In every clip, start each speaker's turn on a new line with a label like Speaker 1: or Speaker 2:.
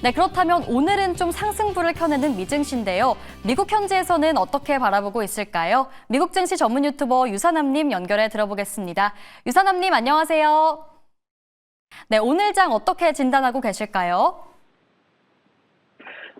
Speaker 1: 네, 그렇다면 오늘은 좀 상승부를 켜내는 미증시인데요. 미국 현지에서는 어떻게 바라보고 있을까요? 미국 증시 전문 유튜버 유사남님 연결해 들어보겠습니다. 유사남님 안녕하세요. 네, 오늘 장 어떻게 진단하고 계실까요?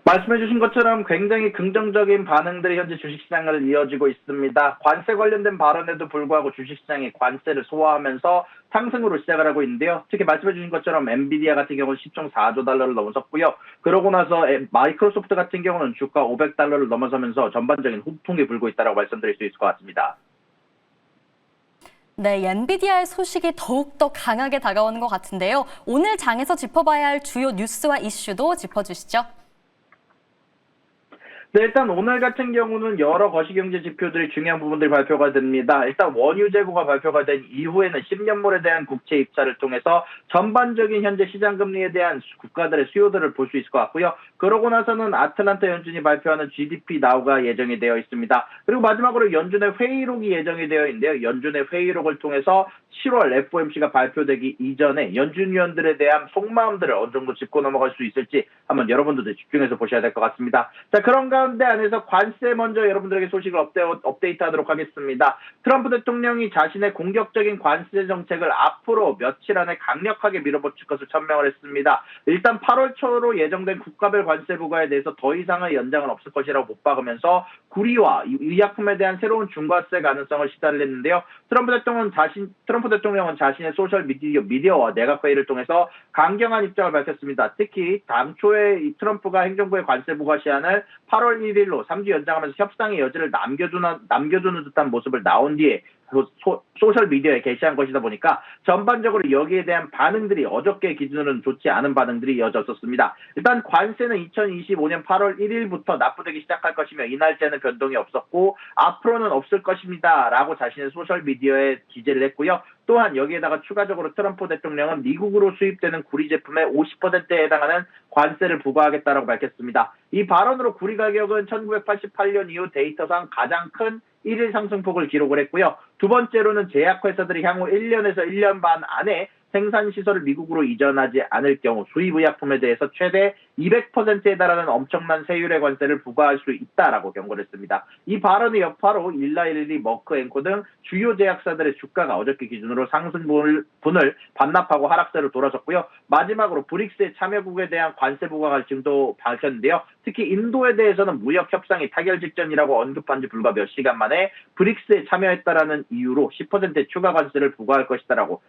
Speaker 2: 말씀해주신 것처럼 굉장히 긍정적인 반응들이 현재 주식시장을 이어지고 있습니다. 관세 관련된 발언에도 불구하고 주식시장이 관세를 소화하면서 상승으로 시작을 하고 있는데요. 특히 말씀해주신 것처럼 엔비디아 같은 경우는 시총 4조 달러를 넘어섰고요. 그러고 나서 마이크로소프트 같은 경우는 주가 500달러를 넘어서면서 전반적인 후풍이 불고 있다고 말씀드릴 수 있을 것 같습니다.
Speaker 1: 네, 엔비디아의 소식이 더욱더 강하게 다가오는 것 같은데요. 오늘 장에서 짚어봐야 할 주요 뉴스와 이슈도 짚어주시죠.
Speaker 2: 네, 일단 오늘 같은 경우는 여러 거시경제 지표들이 중요한 부분들이 발표가 됩니다. 일단 원유 재고가 발표가 된 이후에는 10년물에 대한 국채 입찰을 통해서 전반적인 현재 시장 금리에 대한 국가들의 수요들을 볼 수 있을 것 같고요. 그러고 나서는 아틀란타 연준이 발표하는 GDP 나우가 예정이 되어 있습니다. 그리고 마지막으로 연준의 회의록이 예정이 되어 있는데요. 연준의 회의록을 통해서 7월 FOMC가 발표되기 이전에 연준 위원들에 대한 속마음들을 어느 정도 짚고 넘어갈 수 있을지 한번 여러분들도 집중해서 보셔야 될 것 같습니다. 자, 그런 가운데 안에서 관세 먼저 여러분들에게 소식을 업데이트하도록 하겠습니다. 트럼프 대통령이 자신의 공격적인 관세 정책을 앞으로 며칠 안에 강력하게 밀어붙일 것을 천명을 했습니다. 일단 8월 초로 예정된 국가별 관세 부과에 대해서 더 이상의 연장은 없을 것이라고 못 박으면서 구리와 의약품에 대한 새로운 중과세 가능성을 시사를 했는데요. 트럼프 대통령은 자신의 소셜 미디어와 내각 회의를 통해서 강경한 입장을 밝혔습니다. 특히 당초에 트럼프가 행정부의 관세 부과 시한을 8월 1일로 3주 연장하면서 협상의 여지를 남겨두는 듯한 모습을 나온 뒤에 소셜미디어에 게시한 것이다 보니까 전반적으로 여기에 대한 반응들이 어저께 기준으로는 좋지 않은 반응들이 이어졌었습니다. 일단 관세는 2025년 8월 1일부터 납부되기 시작할 것이며 이 날짜는 변동이 없었고 앞으로는 없을 것입니다 라고 자신의 소셜미디어에 기재를 했고요. 또한 여기에다가 추가적으로 트럼프 대통령은 미국으로 수입되는 구리 제품의 50%에 해당하는 관세를 부과하겠다고 밝혔습니다. 이 발언으로 구리 가격은 1988년 이후 데이터상 가장 큰 1일 상승폭을 기록을 했고요. 두 번째로는 제약회사들이 향후 1년에서 1년 반 안에 생산시설을 미국으로 이전하지 않을 경우 수입의약품에 대해서 최대 200%에 달하는 엄청난 세율의 관세를 부과할 수 있다라고 경고를 했습니다. 이 발언의 여파로 일라일리, 머크 앤코 등 주요 제약사들의 주가가 어저께 기준으로 상승분을 반납하고 하락세로 돌아섰고요. 마지막으로 브릭스의 참여국에 대한 관세 부과 갈증도 밝혔는데요. 특히 인도에 대해서는 무역 협상이 타결 직전이라고 언급한 지 불과 몇 시간 만에 브릭스에 참여했다라는 이유로 10%의 추가 관세를 부과할 것이다라고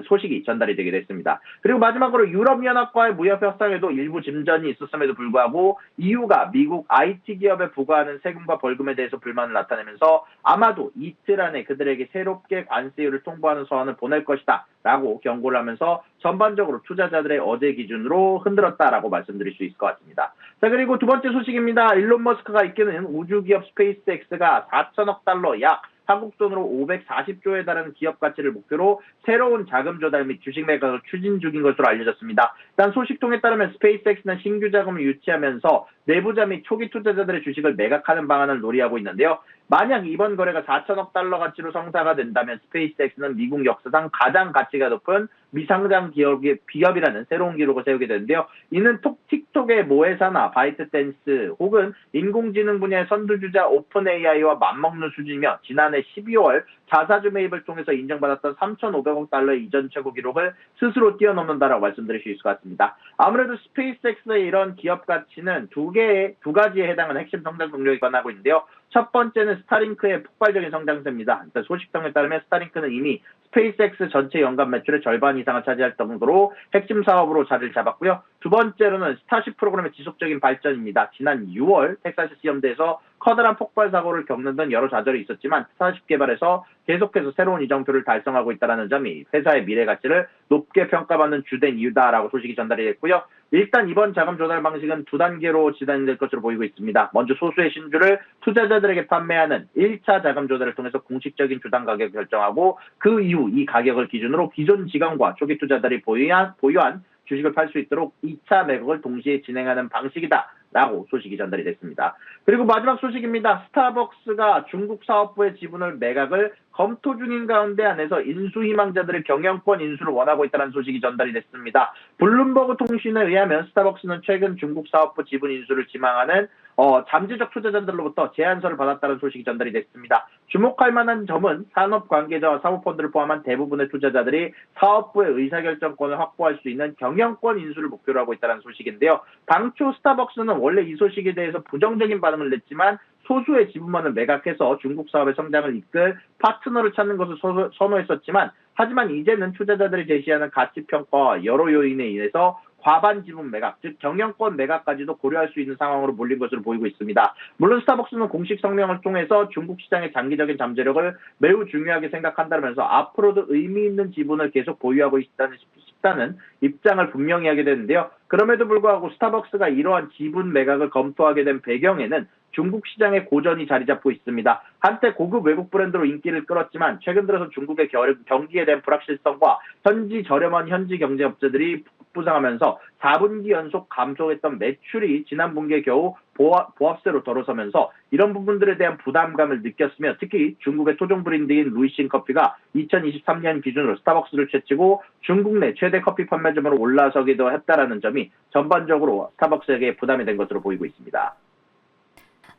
Speaker 2: 소식이 전달이 되게 됐습니다. 그리고 마지막으로 유럽연합과의 무역 협상에도 일부 진전이 있었음에도 불구하고 EU가 미국 IT 기업에 부과하는 세금과 벌금에 대해서 불만을 나타내면서 아마도 이틀 안에 그들에게 새롭게 관세율을 통보하는 서한을 보낼 것이다 라고 경고를 하면서 전반적으로 투자자들의 어제 기준으로 흔들었다라고 말씀드릴 수 있을 것 같습니다. 자, 그리고 두 번째 소식입니다. 일론 머스크가 이끄는 우주기업 스페이스X가 4천억 달러 약 한국 돈으로 540조에 달하는 기업 가치를 목표로 새로운 자금 조달 및 주식 매각을 추진 중인 것으로 알려졌습니다. 일단 소식통에 따르면 스페이스X는 신규 자금을 유치하면서 내부자 및 초기 투자자들의 주식을 매각하는 방안을 논의하고 있는데요. 만약 이번 거래가 4천억 달러 가치로 성사가 된다면 스페이스X는 미국 역사상 가장 가치가 높은 미상장 기업이라는 새로운 기록을 세우게 되는데요. 이는 틱톡의 모회사나 바이트댄스 혹은 인공지능 분야의 선두주자 오픈 AI와 맞먹는 수준이며 지난해 12월 자사주 매입을 통해서 인정받았던 3,500억 달러의 이전 최고 기록을 스스로 뛰어넘는다라고 말씀드릴 수 있을 것 같습니다. 아무래도 스페이스X의 이런 기업 가치는 두 가지에 해당하는 핵심 성장 동력이 관하고 있는데요. 첫 번째는 스타링크의 폭발적인 성장세입니다. 일단 소식통에 따르면 스타링크는 이미 스페이스X 전체 연간 매출의 절반 이상을 차지할 정도로 핵심 사업으로 자리를 잡았고요. 두 번째로는 스타쉽 프로그램의 지속적인 발전입니다. 지난 6월 텍사스 시험대에서 커다란 폭발 사고를 겪는 등 여러 좌절이 있었지만 스타쉽 개발에서 계속해서 새로운 이정표를 달성하고 있다는 점이 회사의 미래 가치를 높게 평가받는 주된 이유다라고 소식이 전달이 됐고요. 일단 이번 자금 조달 방식은 두 단계로 진행될 것으로 보이고 있습니다. 먼저 소수의 신주를 투자자들에게 판매하는 1차 자금 조달을 통해서 공식적인 주당 가격을 결정하고 그 이후 이 가격을 기준으로 기존 지간과 초기 투자자들이 보유한 주식을 팔 수 있도록 2차 매각을 동시에 진행하는 방식이다라고 소식이 전달이 됐습니다. 그리고 마지막 소식입니다. 스타벅스가 중국 사업부의 지분을 매각을 검토 중인 가운데 안에서 인수 희망자들의 경영권 인수를 원하고 있다는 소식이 전달이 됐습니다. 블룸버그 통신에 의하면 스타벅스는 최근 중국 사업부 지분 인수를 지망하는 잠재적 투자자들로부터 제안서를 받았다는 소식이 전달이 됐습니다. 주목할 만한 점은 산업 관계자와 사모펀드를 포함한 대부분의 투자자들이 사업부의 의사결정권을 확보할 수 있는 경영권 인수를 목표로 하고 있다는 소식인데요. 당초 스타벅스는 원래 이 소식에 대해서 부정적인 반응을 냈지만 소수의 지분만을 매각해서 중국 사업의 성장을 이끌 파트너를 찾는 것을 선호했었지만 하지만 이제는 투자자들이 제시하는 가치평가와 여러 요인에 의해서 과반 지분 매각, 즉 경영권 매각까지도 고려할 수 있는 상황으로 몰린 것으로 보이고 있습니다. 물론 스타벅스는 공식 성명을 통해서 중국 시장의 장기적인 잠재력을 매우 중요하게 생각한다면서 앞으로도 의미 있는 지분을 계속 보유하고 싶다는 입장을 분명히 하게 되는데요. 그럼에도 불구하고 스타벅스가 이러한 지분 매각을 검토하게 된 배경에는 중국 시장의 고전이 자리 잡고 있습니다. 한때 고급 외국 브랜드로 인기를 끌었지만 최근 들어서 중국의 경기에 대한 불확실성과 저렴한 현지 경제업체들이 부상하면서 4분기 연속 감소했던 매출이 지난 분기에 겨우 보합세로 돌아서면서 이런 부분들에 대한 부담감을 느꼈으며 특히 중국의 토종 브랜드인 루이싱 커피가 2023년 기준으로 스타벅스를 제치고 중국 내 최대 커피 판매점으로 올라서기도 했다라는 점이 전반적으로 스타벅스에게 부담이 된 것으로 보이고 있습니다.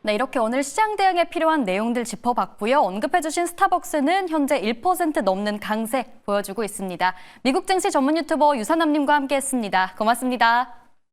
Speaker 1: 네, 이렇게 오늘 시장 대응에 필요한 내용들 짚어봤고요. 언급해주신 스타벅스는 현재 1% 넘는 강세 보여주고 있습니다. 미국 증시 전문 유튜버 유산남님과 함께했습니다. 고맙습니다.